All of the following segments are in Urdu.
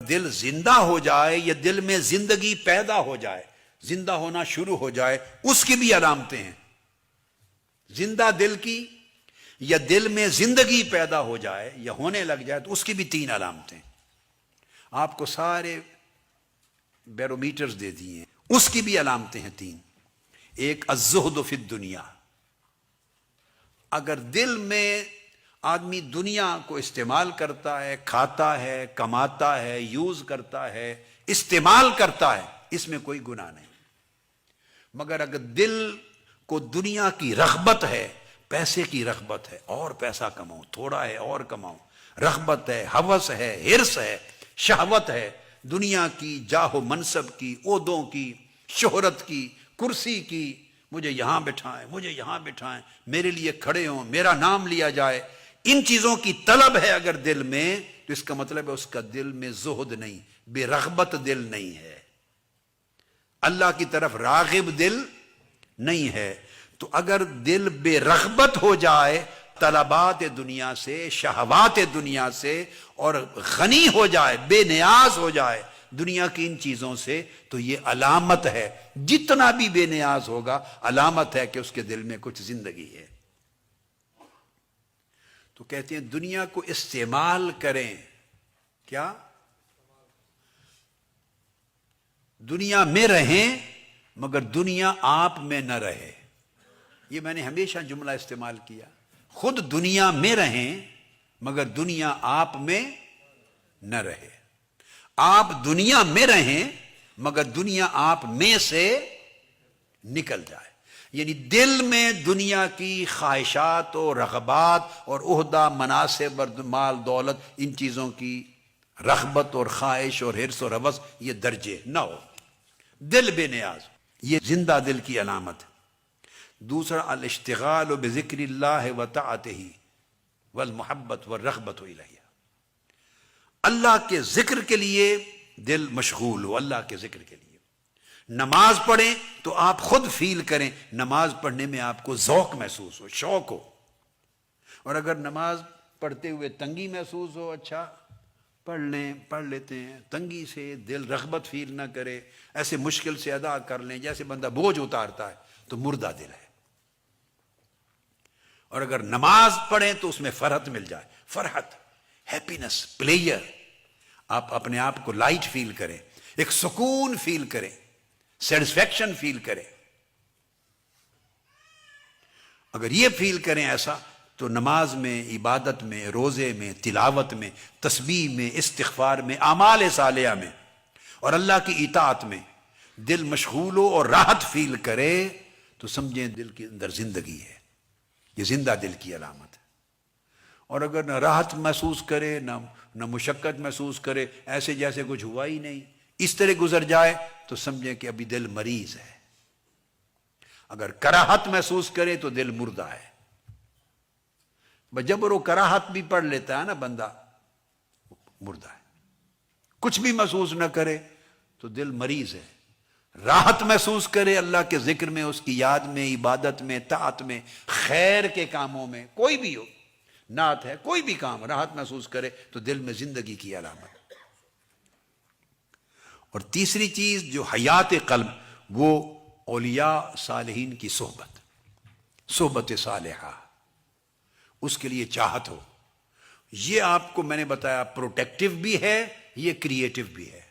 دل زندہ ہو جائے یا دل میں زندگی پیدا ہو جائے، زندہ ہونا شروع ہو جائے، اس کی بھی علامتیں ہیں۔ زندہ دل کی یا دل میں زندگی پیدا ہو جائے یا ہونے لگ جائے تو اس کی بھی 3 علامتیں آپ کو سارے بیرومیٹرز دے دیے ہیں، اس کی بھی علامتیں ہیں 3۔ ایک الزہد فی الدنیا، اگر دل میں آدمی دنیا کو استعمال کرتا ہے، کھاتا ہے، کماتا ہے، یوز کرتا ہے، استعمال کرتا ہے، اس میں کوئی گناہ نہیں، مگر اگر دل کو دنیا کی رغبت ہے، پیسے کی رغبت ہے، اور پیسہ کماؤ، تھوڑا ہے اور کماؤ، رغبت ہے، ہوس ہے، ہرس ہے، شہوت ہے، دنیا کی، جاہ و منصب کی، عہدوں کی، شہرت کی، کرسی کی، مجھے یہاں بٹھائیں، مجھے یہاں بٹھائیں، میرے لیے کھڑے ہوں، میرا نام لیا جائے، ان چیزوں کی طلب ہے اگر دل میں، تو اس کا مطلب ہے اس کا دل میں زہد نہیں، بے رغبت دل نہیں ہے، اللہ کی طرف راغب دل نہیں ہے۔ تو اگر دل بے رغبت ہو جائے طلبات دنیا سے، شہوات دنیا سے، اور غنی ہو جائے، بے نیاز ہو جائے دنیا کی ان چیزوں سے، تو یہ علامت ہے، جتنا بھی بے نیاز ہوگا علامت ہے کہ اس کے دل میں کچھ زندگی ہے۔ تو کہتے ہیں دنیا کو استعمال کریں، کیا؟ دنیا میں رہیں مگر دنیا آپ میں نہ رہے۔ یہ میں نے ہمیشہ جملہ استعمال کیا، خود دنیا میں رہیں مگر دنیا آپ میں نہ رہے، آپ دنیا میں رہیں مگر دنیا آپ میں سے نکل جائے، یعنی دل میں دنیا کی خواہشات و رغبات اور عہدہ، مناصب اور مال دولت، ان چیزوں کی رغبت اور خواہش اور حرص اور ہوس یہ درجے نہ ہو، دل بے نیاز، یہ زندہ دل کی علامت ہے۔ دوسرا الاشتغال بذکر اللہ و طاعتہ والمحبت والرغبت الیہ، اللہ کے ذکر کے لیے دل مشغول ہو، اللہ کے ذکر کے لیے نماز پڑھیں تو آپ خود فیل کریں، نماز پڑھنے میں آپ کو ذوق محسوس ہو، شوق ہو، اور اگر نماز پڑھتے ہوئے تنگی محسوس ہو، اچھا پڑھ لیتے ہیں، تنگی سے دل رغبت فیل نہ کرے، ایسے مشکل سے ادا کر لیں جیسے بندہ بوجھ اتارتا ہے، تو مردہ دل ہے۔ اور اگر نماز پڑھیں تو اس میں فرحت مل جائے، فرحت، ہیپینس، پلیئر، آپ اپنے آپ کو لائٹ فیل کریں، ایک سکون فیل کریں، سیٹسفیکشن فیل کریں۔ اگر یہ فیل کریں ایسا، تو نماز میں، عبادت میں، روزے میں، تلاوت میں، تسبیح میں، استغفار میں، اعمال صالحہ میں اور اللہ کی اطاعت میں دل مشغول ہو اور راحت فیل کرے، تو سمجھیں دل کے اندر زندگی ہے، یہ زندہ دل کی علامت ہے۔ اور اگر نہ راحت محسوس کرے، نہ مشقت محسوس کرے، ایسے جیسے کچھ ہوا ہی نہیں، اس طرح گزر جائے، تو سمجھیں کہ ابھی دل مریض ہے۔ اگر کراہت محسوس کرے تو دل مردہ ہے، جبر و کراہت بھی پڑھ لیتا ہے نا بندہ، مردہ ہے۔ کچھ بھی محسوس نہ کرے تو دل مریض ہے، راحت محسوس کرے اللہ کے ذکر میں، اس کی یاد میں، عبادت میں، طاعت میں، خیر کے کاموں میں، کوئی بھی ہو، نعت ہے، کوئی بھی کام، راحت محسوس کرے تو دل میں زندگی کی علامت۔ اور تیسری چیز جو حیات قلب، وہ اولیاء صالحین کی صحبت، صحبت صالحہ، اس کے لیے چاہت ہو۔ یہ آپ کو میں نے بتایا پروٹیکٹیو بھی ہے، یہ کریٹیو بھی ہے۔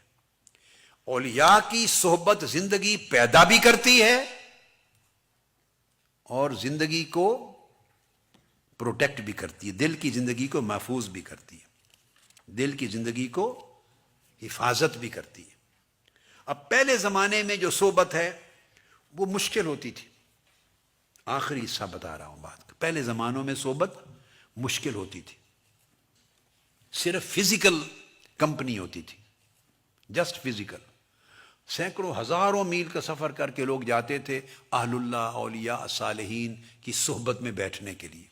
اولیاء کی صحبت زندگی پیدا بھی کرتی ہے اور زندگی کو پروٹیکٹ بھی کرتی ہے، دل کی زندگی کو محفوظ بھی کرتی ہے، دل کی زندگی کو حفاظت بھی کرتی ہے۔ اب پہلے زمانے میں جو صحبت ہے وہ مشکل ہوتی تھی، آخری حصہ بتا رہا ہوں بات کا، پہلے زمانوں میں صحبت مشکل ہوتی تھی، صرف فزیکل کمپنی ہوتی تھی، جسٹ فزیکل، سینکڑوں ہزاروں میل کا سفر کر کے لوگ جاتے تھے اہل اللہ، اولیاء، صالحین کی صحبت میں بیٹھنے کے لیے،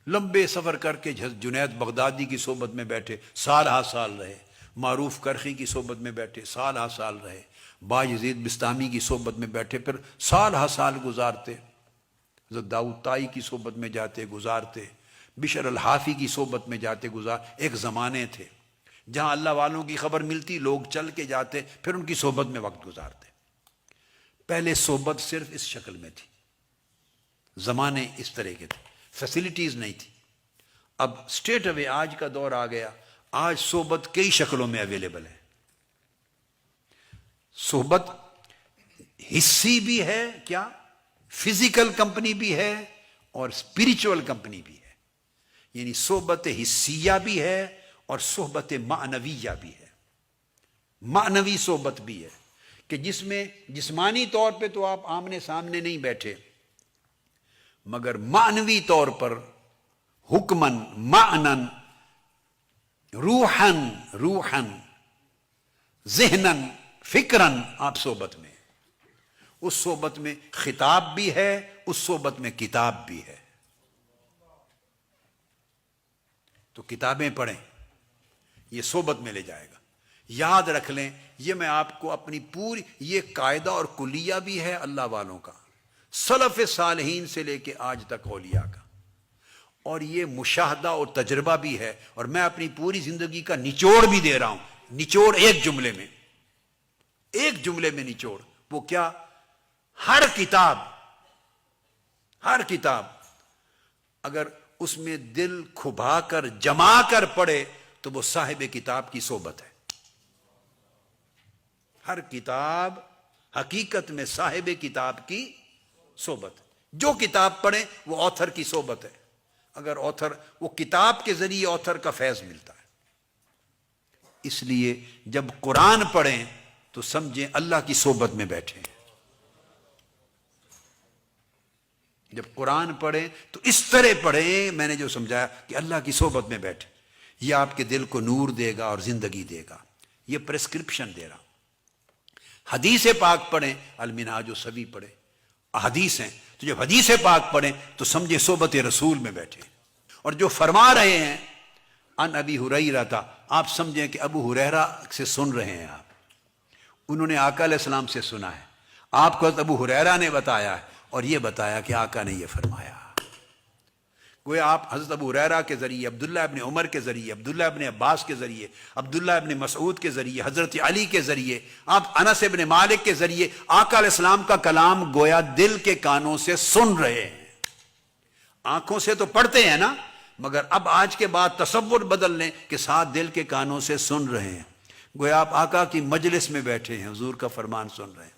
لمبے سفر کر کے جنید بغدادی کی صحبت میں بیٹھے، سال ہا سال رہے، معروف کرخی کی صحبت میں بیٹھے، سال ہا سال رہے، بایزید بستامی کی صحبت میں بیٹھے، پھر سال ہا سال گزارتے، حضرت داؤد طائی کی صحبت میں جاتے گزارتے، بشر الحافی کی صحبت میں جاتے گزار، ایک زمانے تھے۔ جہاں اللہ والوں کی خبر ملتی لوگ چل کے جاتے، پھر ان کی صحبت میں وقت گزارتے۔ پہلے صحبت صرف اس شکل میں تھی، زمانے اس طرح کے تھے، فیسلٹیز نہیں تھی۔ اب اسٹریٹ اوے آج کا دور آ گیا، آج صحبت کئی شکلوں میں اویلیبل ہے۔ صحبت حصی بھی ہے، کیا فزیکل کمپنی بھی ہے، اور اسپرچول کمپنی بھی ہے۔ یعنی صحبت حصیہ بھی ہے اور صحبت معنویہ بھی ہے۔ معنوی صحبت بھی ہے کہ جس میں جسمانی طور پہ تو آپ آمنے سامنے نہیں بیٹھے، مگر معنوی طور پر حکمن معنن روحن ذہنن فکرن آپ صحبت میں، اس صحبت میں خطاب بھی ہے، اس صحبت میں کتاب بھی ہے۔ تو کتابیں پڑھیں، یہ صحبت میں لے جائے گا۔ یاد رکھ لیں، یہ میں آپ کو اپنی پوری یہ قاعدہ اور کلیہ بھی ہے اللہ والوں کا، سلف صالحین سے لے کے آج تک اولیاء کا، اور یہ مشاہدہ اور تجربہ بھی ہے، اور میں اپنی پوری زندگی کا نچوڑ بھی دے رہا ہوں۔ نچوڑ ایک جملے میں نچوڑ، وہ کیا؟ ہر کتاب اگر اس میں دل کھبا کر جما کر پڑھے تو وہ صاحب کتاب کی صحبت ہے۔ ہر کتاب حقیقت میں صاحب کتاب کی صحبت ہے۔ جو کتاب پڑھیں وہ آتھر کی صحبت ہے۔ اگر آتھر، وہ کتاب کے ذریعے آتھر کا فیض ملتا ہے۔ اس لیے جب قرآن پڑھیں تو سمجھیں اللہ کی صحبت میں بیٹھے ہیں۔ جب قرآن پڑھیں تو اس طرح پڑھیں، میں نے جو سمجھایا کہ اللہ کی صحبت میں بیٹھے، یہ آپ کے دل کو نور دے گا اور زندگی دے گا۔ یہ پرسکرپشن دے رہا۔ حدیث پاک پڑھیں، المنہاج السوی پڑھیں، احادیث ہیں، تو جب حدیث پاک پڑھیں تو سمجھیں صحبت رسول میں بیٹھے، اور جو فرما رہے ہیں ان ابی ہریرہ تھا، آپ سمجھیں کہ ابو ہریرہ سے سن رہے ہیں آپ، انہوں نے آقا علیہ السلام سے سنا ہے، آپ کو ابو ہریرہ نے بتایا ہے، اور یہ بتایا کہ آقا نے یہ فرمایا۔ گویا آپ حضرت ابو ہریرہ کے ذریعے، عبداللہ ابن عمر کے ذریعے، عبداللہ ابن عباس کے ذریعے، عبداللہ ابن مسعود کے ذریعے، حضرت علی کے ذریعے، آپ انس ابن مالک کے ذریعے آقا علیہ السلام کا کلام گویا دل کے کانوں سے سن رہے ہیں۔ آنکھوں سے تو پڑھتے ہیں نا، مگر اب آج کے بعد تصور بدل لیں کہ ساتھ دل کے کانوں سے سن رہے ہیں۔ گویا آپ آقا کی مجلس میں بیٹھے ہیں، حضور کا فرمان سن رہے ہیں۔